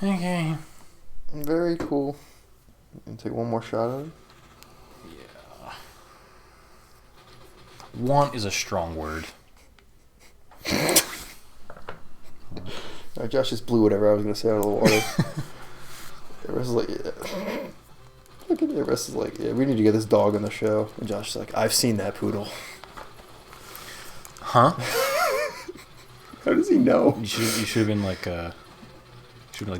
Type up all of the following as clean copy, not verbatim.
Okay. Very cool. And take one more shot at it. Yeah. Want is a strong word. Josh just blew whatever I was gonna say out of the water. The rest is like, yeah. Fucking the rest is like, yeah, we need to get this dog on the show. And Josh is like, I've seen that poodle. Huh? How does he know? You should have been like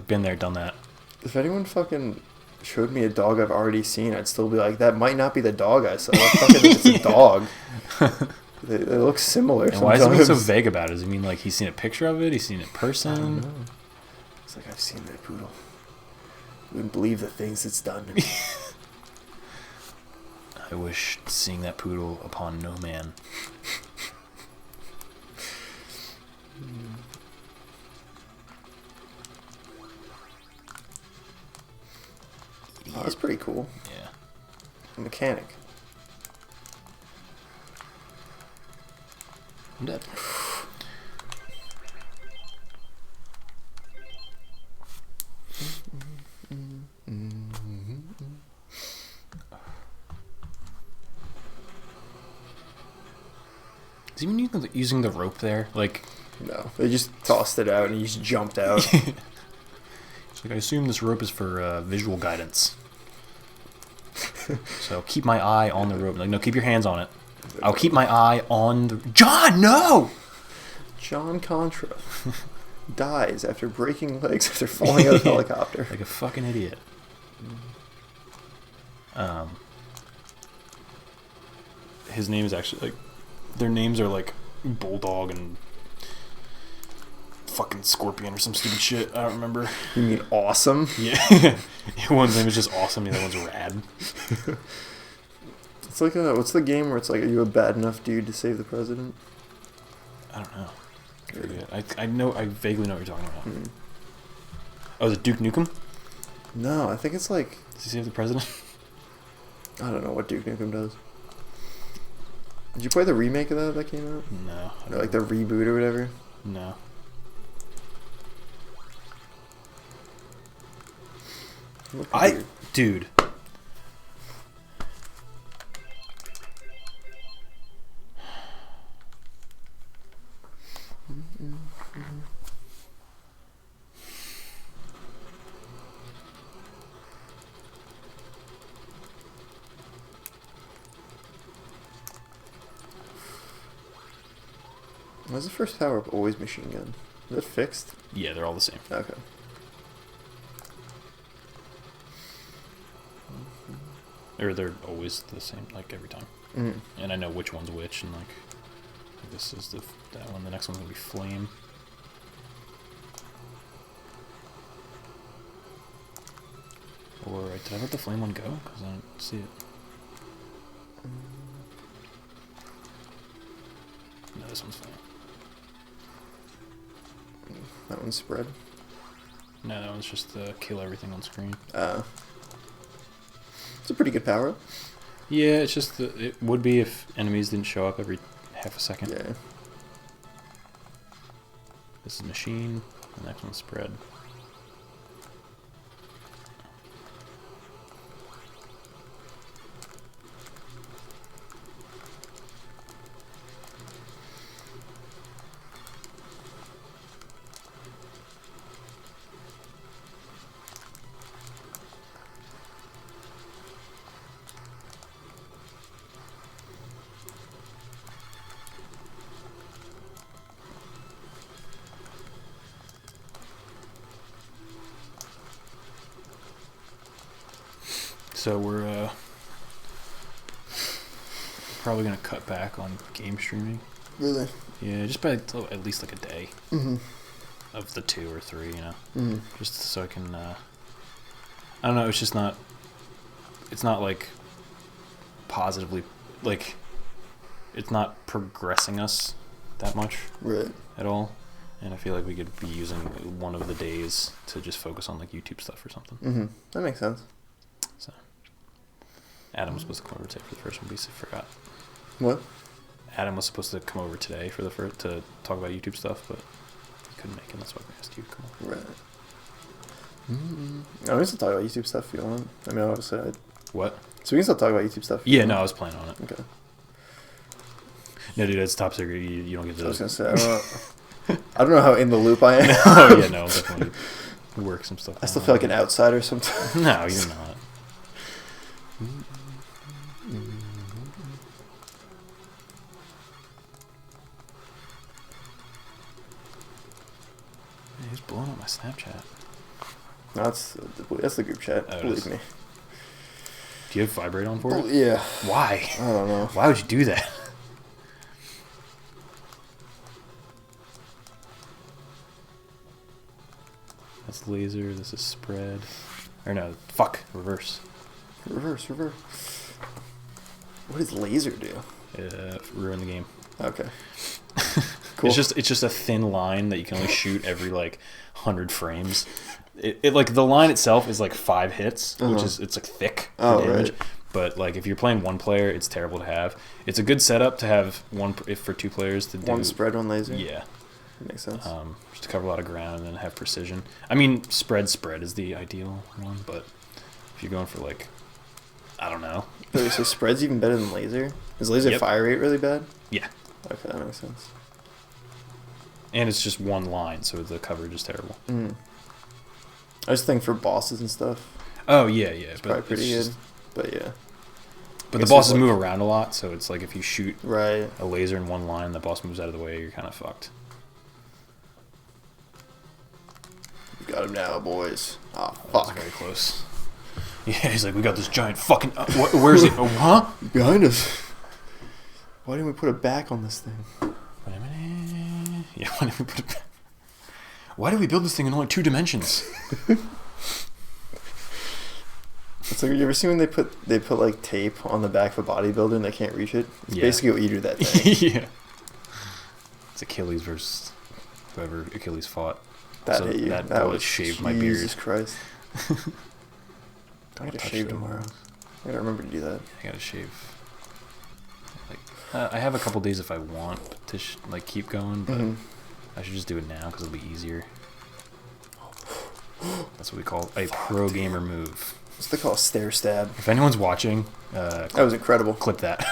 been there, done that. If anyone fucking showed me a dog I've already seen, I'd still be like, that might not be the dog I saw. It's a dog. They look similar. And sometimes. why is he being so vague about it? Does he mean like he's seen a picture of it? He's seen it in person? I don't know. It's like, I've seen that poodle. You wouldn't believe the things it's done to me. I wish seeing that poodle upon no man. Oh, that's pretty cool. Yeah. A mechanic. I'm dead. Is he even using the rope there? Like, No, they just tossed it out and he just jumped out. it's like, I assume this rope is for visual guidance. So keep my eye on the rope. Like, no, keep your hands on it. I'll keep my eye on the... John, no! John Contra dies after breaking legs after falling out of a helicopter. Like a fucking idiot. His name is actually like... Their names are like Bulldog and fucking Scorpion or some stupid shit. I don't remember. You mean awesome? Yeah. One's name is just Awesome, the other one's Rad. It's like what's the game where it's like, are you a bad enough dude to save the president? I don't know. I forget. I know. I vaguely know what you're talking about. Hmm. Oh, is it Duke Nukem? No, I think it's like, Does he save the president? I don't know what Duke Nukem does. Did you play the remake of that came out? No. Or like the reboot or whatever? No. Dude. Why is the first power up always machine gun? Is it fixed? Yeah, they're all the same. Okay. Or they're always the same, like every time. Mm. And I know which one's which, and like this is that one. The next one's gonna be Flame. Or did I let the Flame one go? Because I don't see it. No, this one's Flame. That one's spread. No, that one's just kill everything on screen. It's a pretty good power up. Yeah, it's just it would be if enemies didn't show up every half a second. Yeah. This is Machine. The next one's Spread. So we're probably gonna cut back on game streaming. Really? Yeah, just by at least like a day Mm-hmm. of the 2 or 3, you know. Mm-hmm. Just so I can. I don't know. It's just not. It's not like positively like. It's not progressing us that much Right. at all, and I feel like we could be using one of the days to just focus on like YouTube stuff or something. Mm-hmm. That makes sense. So. Adam was supposed to come over today for the first one, but he forgot. What? Adam was supposed to come over today for the to talk about YouTube stuff, but he couldn't make it. That's why we asked you to come over. Right. No, we can still talk about YouTube stuff if you want. I mean, obviously, What? so we can still talk about YouTube stuff. If you Yeah, want. no, I was playing on it. Okay. No, dude, it's top secret. You don't get to. I was gonna say I don't know how in the loop I am. Oh yeah, no, definitely work some stuff. I still feel like an outsider sometimes. No, you're not. He's blowing up my Snapchat. No, that's the group chat. Oh, it Believe is. me. Do you have vibrate on for it? Yeah. Why? I don't know. Why would you do that? That's laser. This is spread. Or no, fuck. Reverse. Reverse. What does laser do? Ruin the game. Okay. Cool. It's just a thin line that you can only shoot every like 100 frames. It like the line itself is like 5 hits, which is it's like thick for damage. Right. But like if you're playing one player, it's terrible to have. It's a good setup to have if for 2 players to do One spread, one laser. Yeah, That makes sense. just to cover a lot of ground and then have precision. I mean, spread is the ideal one, but if you're going for like, I don't know. Wait, so spread's even better than laser? Is laser Yep. fire rate really bad? Yeah, Okay, that makes sense. and it's just one line, so the coverage is terrible. I just think for bosses and stuff, Oh yeah, it's but probably pretty it's good. just- But yeah. But I the guess bosses it's move like- around a lot, so it's like if you shoot Right. a laser in one line, the boss moves out of the way, you're kind of fucked. We got him now, boys. Oh, That was fuck. very close. Yeah, he's like, we got this giant fucking. Where is it? Oh, huh? Behind us. Why didn't we put a back on this thing? Wait a minute. Yeah, why did we put it back? Why did we build this thing in only 2 dimensions? It's like, you ever seen when they put like tape on the back of a bodybuilder and they can't reach it? It's Yeah. basically what you do to that thing. Yeah. It's Achilles versus whoever Achilles fought. That So hit you. that That bullet was shaved my beard. Jesus Christ. I gotta Touch shave that. tomorrow. I gotta remember to do that. I gotta shave. Like, I have a couple days if I want to like keep going, but I should just do it now because it'll be easier. That's what we call a pro gamer move. What's they call a stair stab? If anyone's watching, That was incredible. clip that.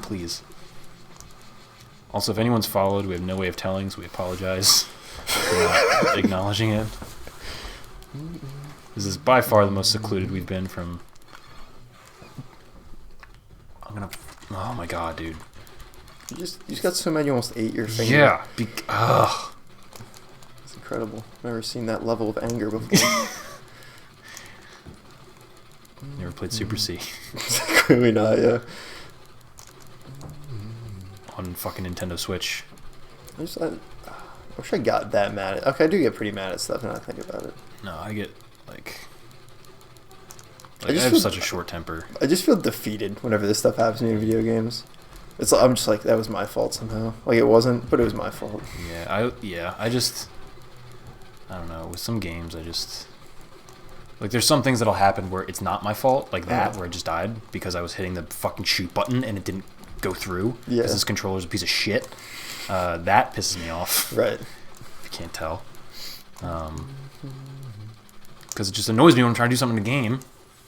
Please. Also, if anyone's followed, we have no way of telling, so we apologize for not acknowledging it. This is by far the most secluded we've been from... Oh my god, dude. You just got so many you almost ate your finger. Yeah. Ugh. It's incredible. Never seen that level of anger before. Never played Super C Clearly not, yeah. on fucking Nintendo Switch. I wish I got that mad at... Okay, I do get pretty mad at stuff now I think about it. No, I get, like I I just have feel- such a short temper. I just feel defeated whenever this stuff happens to me in video games. It's like, I'm just like, that was my fault somehow. Like, it wasn't, but it was my fault. I just... I don't know. With some games, I just... Like, there's some things that'll happen where it's not my fault, like that, where I just died because I was hitting the fucking shoot button and it didn't go through Yeah. because this controller's a piece of shit. That pisses me off. Right. If you can't tell. Because it just annoys me when I'm trying to do something in the game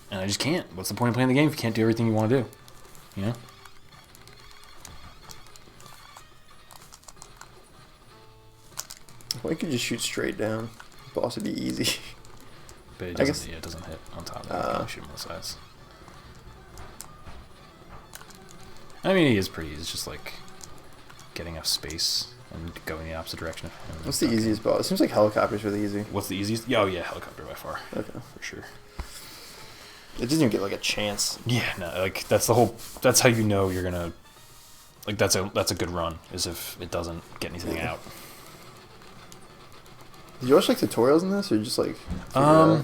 and I just can't. What's the point of playing the game if you can't do everything you want to do? You know? Why you could just shoot straight down? Boss would be easy. But it I doesn't, guess- it doesn't hit on top of it. You can only shoot him on the sides. I mean, he is pretty easy. It's just like getting enough space and going the opposite direction. What's the easiest boss? It seems like helicopter's really easy. What's the easiest? Oh, yeah, helicopter by far. Okay. For sure. It doesn't even get like a chance. Yeah, no, like that's the whole. That's how you know you're gonna. Like that's a good run is if it doesn't get anything out. Did you watch like tutorials in this, or just like? A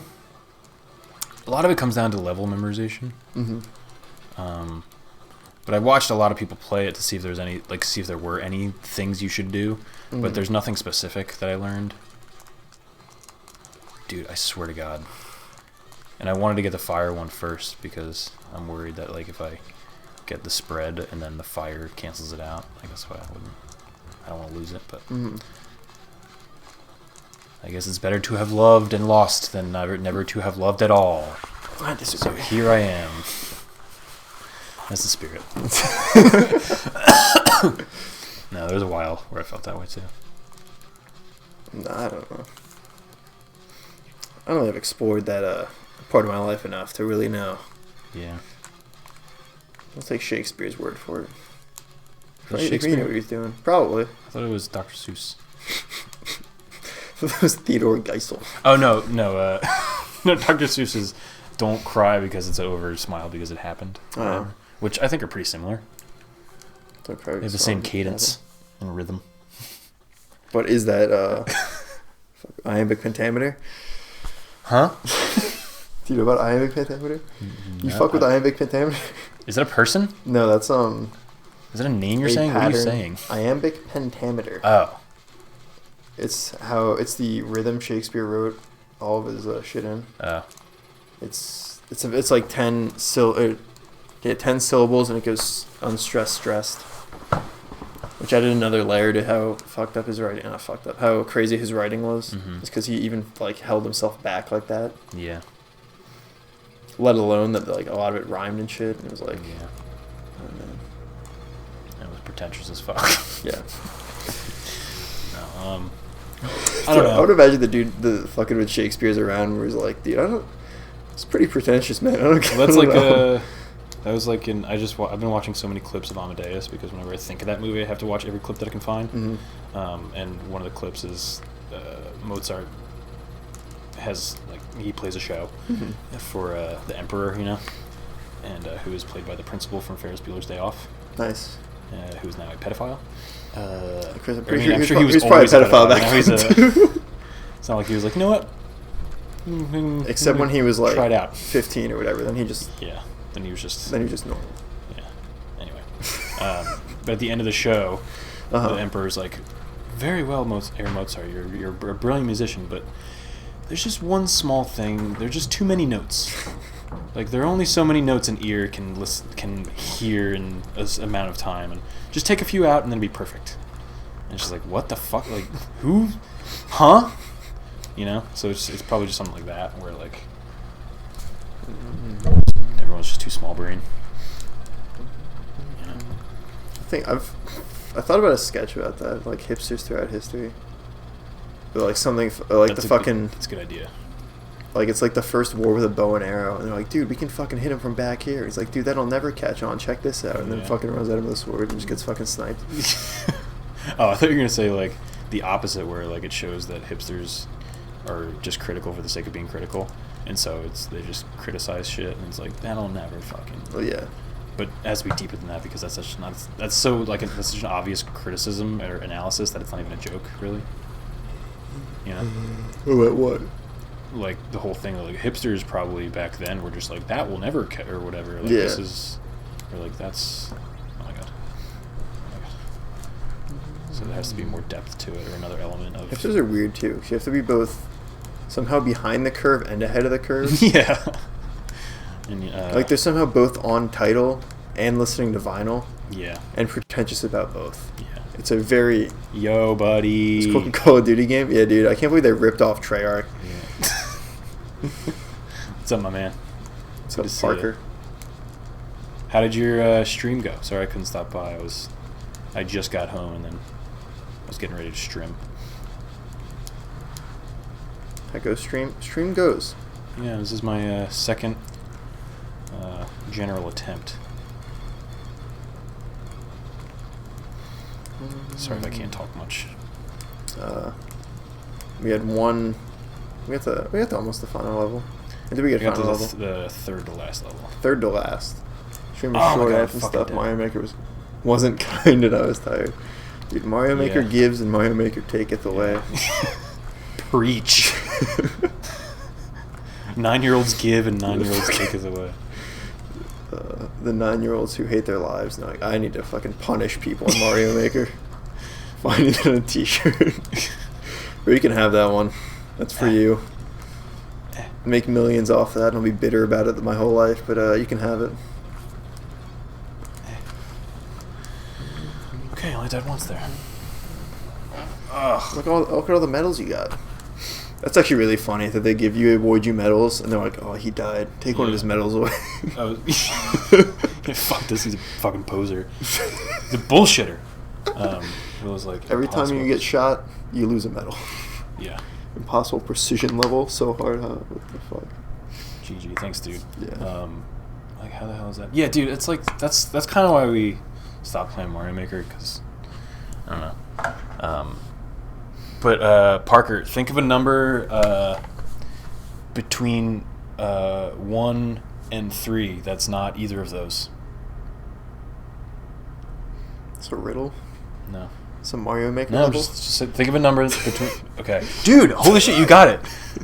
lot of it comes down to level memorization. Mm-hmm. But I watched a lot of people play it to see if there's any, like, see if there were any things you should do. But there's nothing specific that I learned. Dude, I swear to God. And I wanted to get the fire one first because I'm worried that, like, if I get the spread and then the fire cancels it out, I guess I don't want to lose it. But I guess it's better to have loved and lost than never to have loved at all. I So disagree. here I am. That's the spirit. No, there was a while where I felt that way too. No, I don't know. I don't think I've explored that part of my life enough to really know. Yeah. I'll take Shakespeare's word for it. Was it He Shakespeare? knew what he was doing. Probably. I thought it was Dr. Seuss. That was Theodore Geisel. Oh no. No, Dr. Seuss is don't cry because it's over, smile because it happened. Oh. Which I think are pretty similar. They They have the same cadence and rhythm. But is that iambic pentameter? Huh? Do you know about iambic pentameter? You No, fuck with iambic pentameter? Is that a person? No, that's Is that a name you're a saying? What are you pattern. saying? Iambic pentameter. Oh. It's the rhythm Shakespeare wrote all of his shit in. Oh. It's like 10 syllables, and it goes unstressed, stressed. Which added another layer to how fucked up his writing. Not fucked up. How crazy his writing was. Mhm. It's because he even like held himself back like that. Yeah. Let alone that like a lot of it rhymed and shit. And it was like, Yeah. oh man. That was pretentious as fuck. Yeah. No, I don't know. I would imagine the fucking when Shakespeare's around, where he's like, dude, it's pretty pretentious, man. I don't. Well, that's I don't like know. that was like in I've been watching so many clips of Amadeus because whenever I think of that movie I have to watch every clip that I can find. Mhm. And one of the clips is Mozart has like he plays a show Mhm. for the emperor, you know, and who is played by the principal from Ferris Bueller's Day Off, Nice. who is now a pedophile. Chris, I'm I pretty mean, I'm he's sure he pro- was he's probably always a pedophile back Now he's then, too. It's not like he was like, you know what? Except when he was like tried out. 15 or whatever. Then he just Then he was just normal. yeah. Anyway, but at the end of the show, Uh-huh. the emperor's like, "Very well, Mozart, you're a brilliant musician, but there's just one small thing. There's just too many notes. Like there are only so many notes an ear can hear in a amount of time, and just take a few out and then be perfect." And she's like, "What the fuck? Like who? Huh?" You know? So it's probably just something like that where like everyone's just too small brain. You know? I thought about a sketch about that, like hipsters throughout history. But like something like That's it's a good idea. like it's like the first war with a bow and arrow, and they're like, dude, we can fucking hit him from back here. He's like, dude, that'll never catch on. Check this out, and then Yeah. fucking runs at him with a sword and just gets fucking sniped. Oh, I thought you were gonna say like the opposite, where like it shows that hipsters are just critical for the sake of being critical, and so they just criticize shit, and it's like that'll never fucking. Well, yeah. But it has to be deeper than that because that's that's such an obvious criticism or analysis that it's not even a joke, really. You know, What? like the whole thing, like hipsters probably back then were just like that will never or whatever. Like Yeah. this is, or like that's. Oh my god. So there has to be more depth to it, or another element of. Hipsters are weird too. 'Cause you have to be both somehow behind the curve and ahead of the curve. Yeah. And, Like they're somehow both on Tidal and listening to vinyl yeah. and pretentious about both. Yeah. It's a very Yo, buddy. it's called Call of Duty game. Yeah, dude. I can't believe they ripped off Treyarch. Yeah. What's up, my man? It's Good called to see ya. Parker. How did your stream go? Sorry, I couldn't stop by. I just got home and then I was getting ready to stream. I go stream. Stream goes. Yeah, this is my second general attempt. Sorry if I can't talk much. We had one. We got to almost the final level. And did we I get got to final level? the third to last level. Third to last. Stream was Oh my short God, up and fucking stuff. dead. Mario Maker wasn't kind, and I was tired. Dude, Mario Maker Yeah. gives and Mario Maker taketh away. Preach. 9-year-olds give and 9-year-olds take us away. The 9-year-olds who hate their lives, and they're like, I need to fucking punish people in Mario Maker. Finding it on a t-shirt. Or you can have that one. That's for you. Make millions off that, and I'll be bitter about it my whole life, but you can have it. Okay, only died once there. Look at all the medals you got. That's actually really funny that they award you medals, and they're like, "Oh, he died. Take one of his medals away." Oh, yeah, fuck this. He's a fucking poser. He's a bullshitter. It was like every time you get shot, you lose a medal. Yeah. Impossible precision level, so hard. Huh? What the fuck? GG, thanks, dude. Yeah. Like, how the hell is that? Yeah, dude. It's like that's kind of why we stopped playing Mario Maker, because I don't know. But Parker, think of a number between 1 and 3 that's not either of those. It's a riddle. No. It's a Mario Maker No, level? just think of a number between... Okay. Dude, holy shit, you got it.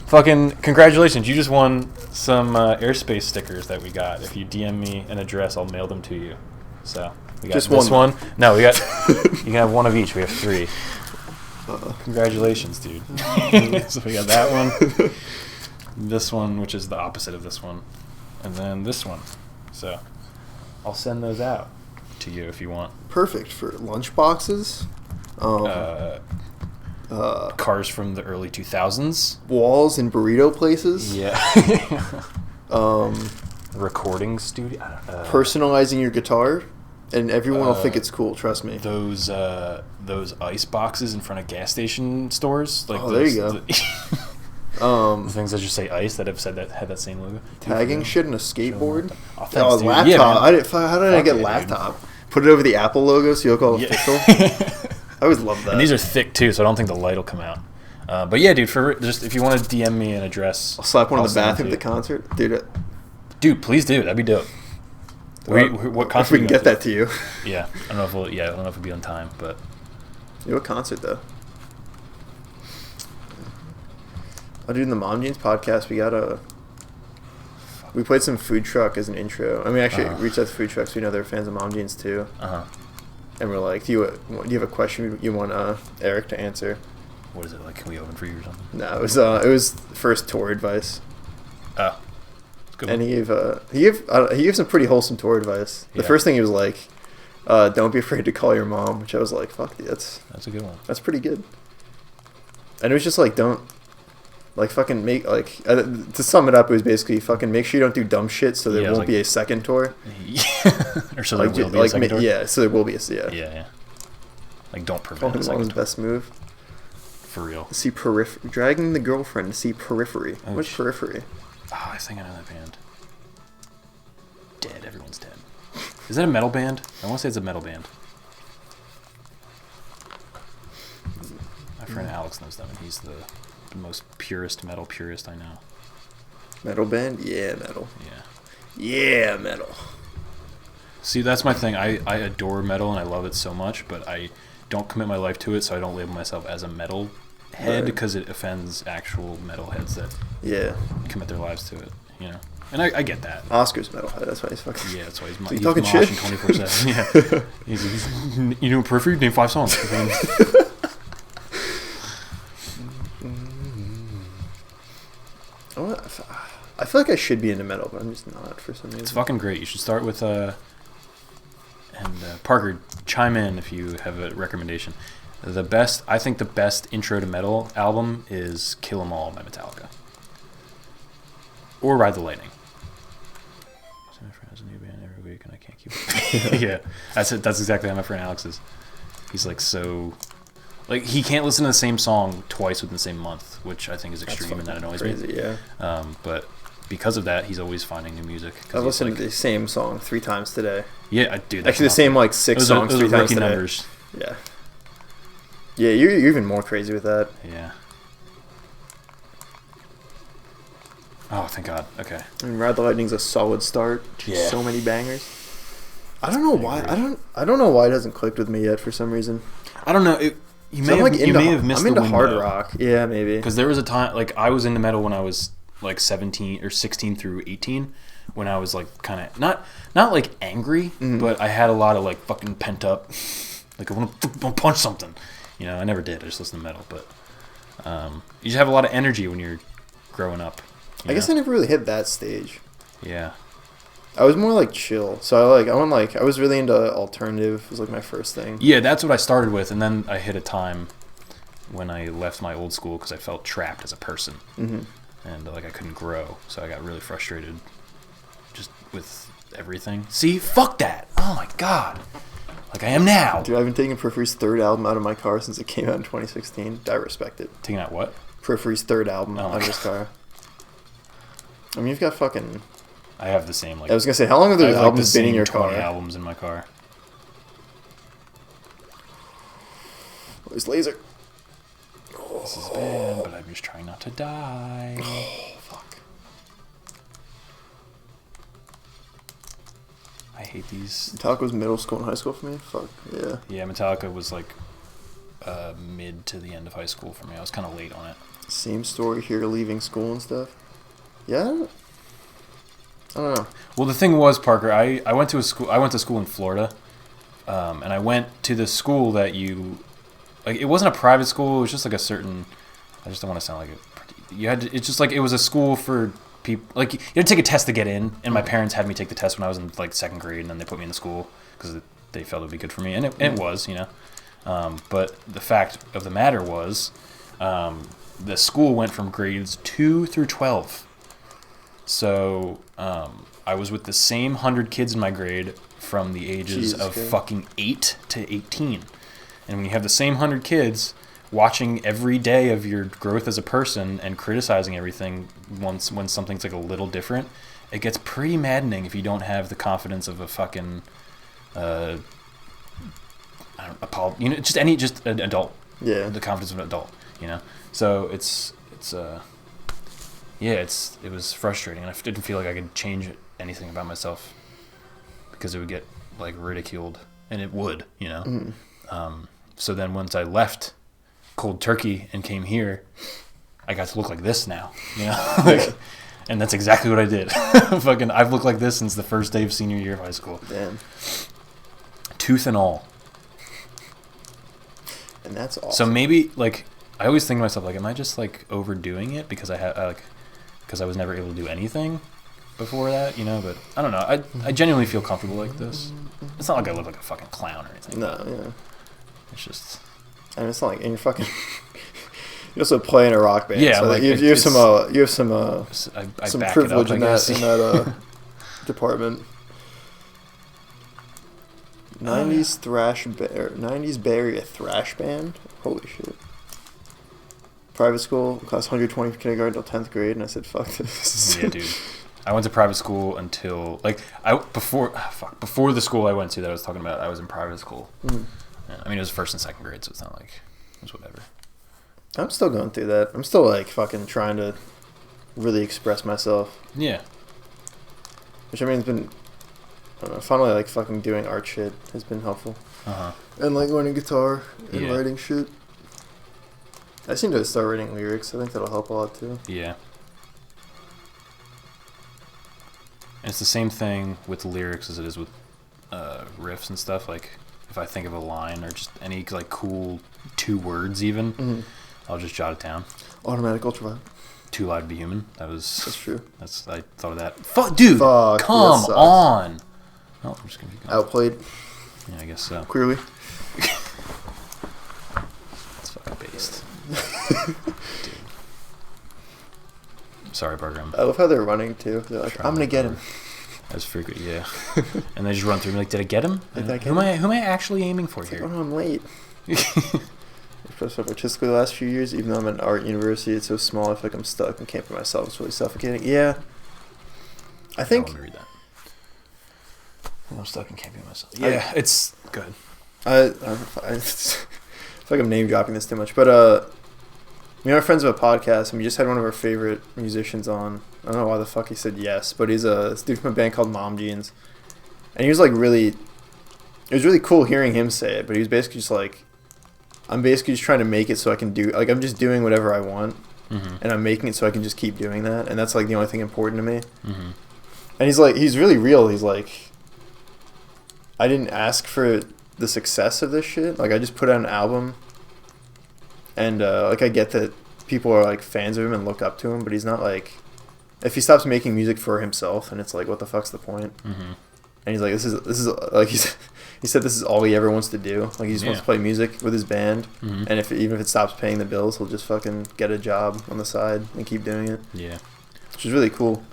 Fucking congratulations. You just won some airspace stickers that we got. If you DM me an address, I'll mail them to you. So, we got just this one. No, we got... You can have one of each. We have 3. Congratulations, dude. So we got that one. This one, which is the opposite of this one. And then this one. So, I'll send those out to you if you want. Perfect for lunch boxes. Cars from the early 2000s. Walls in burrito places. Yeah. Recording studio. Personalizing your guitar, and everyone will think it's cool. Trust me. Those ice boxes in front of gas station stores. Like there you go. The things that just say ice that had that same logo. Tagging shit in a skateboard. Oh, thanks, a dude. laptop. Yeah, how did I get laptop? Put it over the Apple logo so you look all official. I always love that. And these are thick too, so I don't think the light will come out. But yeah, dude, if you want to DM me an address, I'll slap one in the bathroom at the concert, dude. Please do. That'd be dope. What concert? If we can get that to you. Yeah, I don't know if it'll be on time, but. Yeah, what concert though? Oh, dude, in the Mom Jeans podcast, we played some food truck as an intro. I mean, actually, reached out to food trucks. We know they're fans of Mom Jeans too. And we're like, do you have a question you want Eric to answer? What is it like? Can we open for you or something? No, it was first tour advice. Oh, good. And he gave some pretty wholesome tour advice. The first thing he was like, "Don't be afraid to call your mom," which I was like, "Fuck, that's a good one. That's pretty good." And it was just like, don't. Like, fucking make, like, to sum it up, it was basically fucking make sure you don't do dumb shit so there won't be a second tour. Or so there will be a second tour? Yeah, so there will be Yeah. Like, don't prevent a second tour. Best move. For real. Dragging the girlfriend to see Periphery. What's Periphery? Oh, I think I know that band. Dead. Everyone's dead. Is that a metal band? I want to say it's a metal band. My friend Alex knows them, and he's the most metal purist I know. Metal band? Yeah, metal. Yeah, metal. See, that's my thing. I adore metal and I love it so much, but I don't commit my life to it, so I don't label myself as a metal head because it offends actual metal heads that commit their lives to it, you know. And I get that. Oscar's metalhead. That's why he's fucking. Yeah, that's why he's talking shit 24/7. Yeah, he's you know Periphery. Name 5 songs. I feel like I should be into metal, but I'm just not for some reason. It's fucking great. You should start with Parker, chime in if you have a recommendation. I think the best intro to metal album is Kill 'Em All by Metallica. Or Ride the Lightning. My friend has a new band every week and I can't keep up. Yeah, that's it. That's exactly how my friend Alex is. He's like so... Like, he can't listen to the same song twice within the same month, which I think is extreme and that annoys me. Yeah. But because of that, he's always finding new music. I've listened to the same song 3 times today. Yeah, I do. Actually, the same, like, 6 songs 3 times today. Numbers. Yeah. Yeah, you're even more crazy with that. Yeah. Oh, thank God. Okay. I mean, Ride the Lightning's a solid start. Yeah. So many bangers. I don't know why. I don't know why it hasn't clicked with me yet for some reason. I don't know. You may have missed the window. I'm into hard rock. Yeah, maybe. Because there was a time, like, I was into metal when I was like 17 or 16 through 18, when I was like kind of not like angry, but I had a lot of like fucking pent up, like I want to punch something. You know, I never did. I just listened to metal, but you just have a lot of energy when you're growing up. I guess I never really hit that stage. Yeah. I was more like chill. So I was really into alternative. Was like my first thing. Yeah, that's what I started with, and then I hit a time when I left my old school because I felt trapped as a person. Mm-hmm. And like I couldn't grow, so I got really frustrated just with everything. See, fuck that. Oh my god. Like I am now. Dude, I've been taking Periphery's third album out of my car since it came out in 2016. I respect it. Taking out what? Periphery's third album out of his car. I mean, you've got fucking... I have the same, like... I was going to say, how long have those albums been in your 20 car? albums in my car. Where's Laser? This is bad, but I'm just trying not to die. Oh, fuck. I hate these. Metallica was middle school and high school for me? Fuck, yeah. Yeah, Metallica was like mid to the end of high school for me. I was kind of late on it. Same story here, leaving school and stuff. Yeah? I don't know. Well, the thing was, Parker, I went to school in Florida, and I went to the school that you... Like, it wasn't a private school. It was just like a certain... I just don't want to sound like it. You had to, it's just like it was a school for people... Like, you had to take a test to get in, and my parents had me take the test when I was in, like, 2nd grade, and then they put me in the school because they felt it would be good for me, and it was, you know. But the fact of the matter was, the school went from grades 2 through 12. So, I was with the same 100 kids in my grade from the ages of fucking 8 to 18. And when you have the same 100 kids watching every day of your growth as a person and criticizing everything when something's like a little different, it gets pretty maddening if you don't have the confidence of a fucking, just an adult. Yeah. The confidence of an adult, you know? So it was frustrating, and I didn't feel like I could change anything about myself because it would get like ridiculed, and it would, you know? Mm-hmm. So then once I left cold turkey and came here, I got to look like this now, you know? And that's exactly what I did. Fucking, I've looked like this since the first day of senior year of high school. Damn. Tooth and all. And that's awesome. So maybe, like, I always think to myself, like, am I just, like, overdoing it because because I was never able to do anything before that, you know? But I don't know. I genuinely feel comfortable like this. It's not like I look like a fucking clown or anything. No, yeah. It's just... I mean, it's not like... And you're fucking... You also play in a rock band. Yeah, so like... You have some back privilege it up, in that department. 90s thrash... 90s Bay Area thrash band? Holy shit. Private school, class 120 from kindergarten till 10th grade, and I said, fuck this. Yeah, dude. I went to private school until... Like, before the school I went to that I was talking about, I was in private school. Mm-hmm. Yeah, I mean, it was 1st and 2nd grade, so it's not like... It was whatever. I'm still going through that. I'm still, like, fucking trying to really express myself. Yeah. Which, I mean, has been... I don't know, finally, like, fucking doing art shit has been helpful. Uh-huh. And, like, learning guitar and writing shit. I seem to start writing lyrics. I think that'll help a lot, too. Yeah. And it's the same thing with lyrics as it is with riffs and stuff. Like, if I think of a line or just any, like, cool 2 words even, mm-hmm. I'll just jot it down. Automatic Ultraviolet. Too Loud to Be Human. That's true. I thought of that. Dude, come on. Oh, I'm just going to keep going. Outplayed. Yeah, I guess so. Clearly. It's fucking based. Dude. Sorry, Parker. I love how they're running, too. They're like, I'm going to get him. That's frequent, yeah. And they just run through me like, did I get him? Who am I actually aiming for here? Like, oh, no, I'm late. Artistically, the last few years, even though I'm at an art university, it's so small, I feel like I'm stuck and can't be myself. It's really suffocating. Yeah. I think... Let me read that. I'm stuck and can't be myself. Yeah, it's good. I feel like I'm name dropping this too much, but me and my friends have a podcast, and we just had one of our favorite musicians on. I don't know why the fuck he said yes, but he's this dude from a band called Mom Jeans, and he was like really. It was really cool hearing him say it, but he was basically just like, I'm basically just trying to make it so I can do, like, I'm just doing whatever I want, mm-hmm. and I'm making it so I can just keep doing that, and that's like the only thing important to me. Mm-hmm. And he's really real. He's like, I didn't ask for the success of this shit. Like, I just put out an album. And, like, I get that people are, like, fans of him and look up to him, but he's not, like... If he stops making music for himself, and it's like, what the fuck's the point? Mm-hmm. and he's like, this is like he said this is all he ever wants to do. Like he just wants to play music with his band, and even if it stops paying the bills, he'll just fucking get a job on the side and keep doing it. Yeah, which is really cool.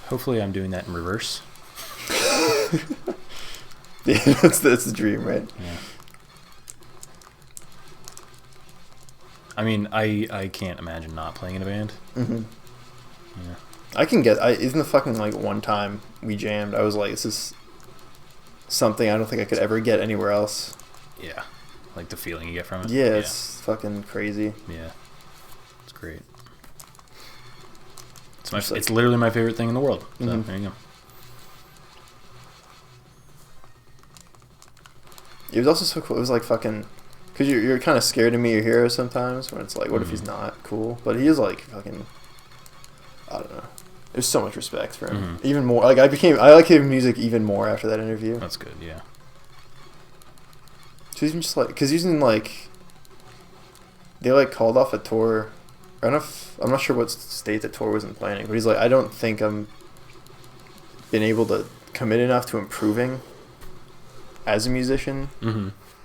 Hopefully, I'm doing that in reverse. Yeah, that's the dream, right? Yeah. I mean, I can't imagine not playing in a band. Mm-hmm. Yeah. I can get. Even the fucking like one time we jammed, I was like, this is something I don't think I could ever get anywhere else. Yeah, like the feeling you get from it. Yeah, it's fucking crazy. Yeah, it's great. It's literally my favorite thing in the world. So there you go. It was also so cool. It was like fucking, because you're kind of scared to meet your hero sometimes when it's like, what if he's not cool? But he is like fucking, I don't know. There's so much respect for him. Even more, like I like his music even more after that interview. That's good, yeah. So he's just like, because he's in like, they like called off a tour. I'm not sure what state the tour was in planning, but he's like, I don't think I'm been able to commit enough to improving as a musician.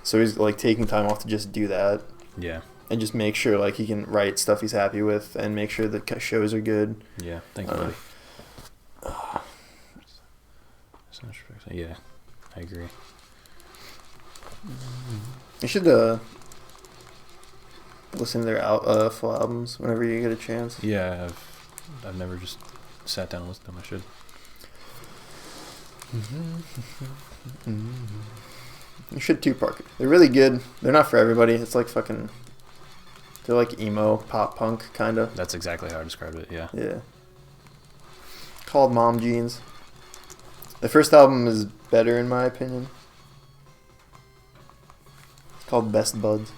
So he's like taking time off to just do that. Yeah. And just make sure like he can write stuff he's happy with and make sure the shows are good. Yeah, thank you, buddy. Yeah, I agree. You should listen to their full albums whenever you get a chance. Yeah, I've never just sat down and listened to them. I should. You should too, Parker. They're really good. They're not for everybody. It's like fucking. They're like emo, pop punk, kind of. That's exactly how I described it, yeah. Yeah. Called Mom Jeans. The first album is better, in my opinion. It's called Best Buds.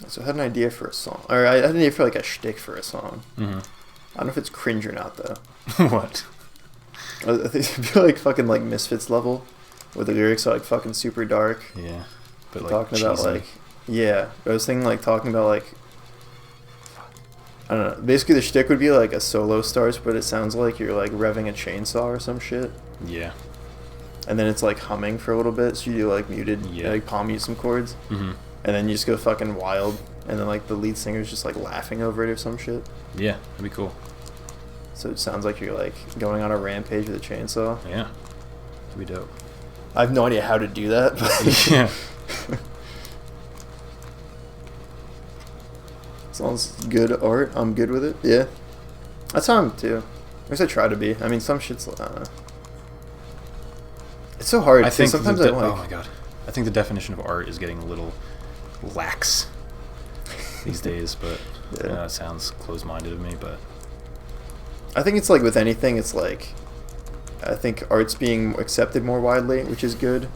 So I had an idea for a song. Or I had an idea for like a shtick for a song. I don't know if it's cringe or not, though. What? I think it'd be like fucking like Misfits level, where the lyrics are like fucking super dark. Yeah. But like talking cheesy. about like, yeah. I was thinking like talking about like, I don't know. Basically, the shtick would be like a solo starts, but it sounds like you're like revving a chainsaw or some shit. Yeah. And then it's like humming for a little bit, so you do like muted, like palm mute some chords. And then you just go fucking wild, and then like the lead singer's just like laughing over it or some shit. Yeah, that'd be cool. So it sounds like you're like going on a rampage with a chainsaw. Yeah, that'd be dope. I have no idea how to do that, but yeah. As long as it's good art, I'm good with it. Yeah, that's how I'm too. At least I try to be. I mean, some shit's I don't know. It's so hard. I think sometimes I like. Oh my god, I think the definition of art is getting a little lax these days, but it sounds closed-minded of me, but I think it's like with anything, it's like I think art's being accepted more widely, which is good,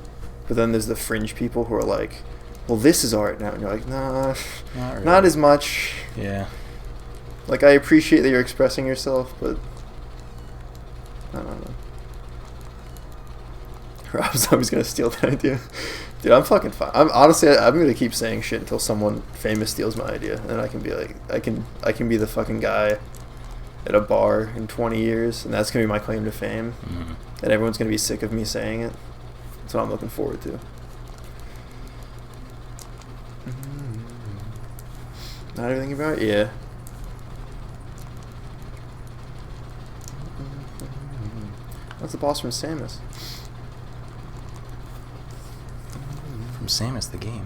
but then there's the fringe people who are like, well, this is art now, and you're like, nah, not really. Not as much. Yeah, like I appreciate that you're expressing yourself, but I don't know. Rob's always gonna steal that idea. Dude, I'm fucking fine. I'm gonna keep saying shit until someone famous steals my idea, and I can be like, I can be the fucking guy at a bar in 20 years, and that's gonna be my claim to fame, and everyone's gonna be sick of me saying it. That's what I'm looking forward to. Not everything about it? Yeah. That's the boss from Samus. From Samus the game.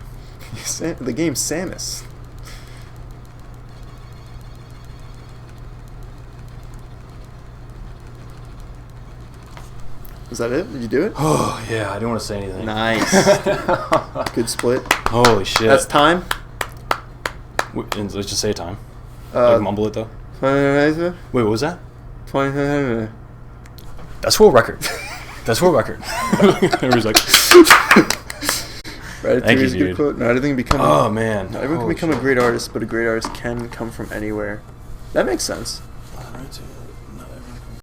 The game Samus. Is that it? Did you do it? Oh yeah, I didn't want to say anything. Nice. Good split. Holy shit. That's time. And let's just say time. Like mumble it though. Wait, what was that? That's world record. That's world record. Everybody's like. Thank you, dude. Quote. Not everything can become. Oh man. Not everyone can become a great artist, but a great artist can come from anywhere. That makes sense.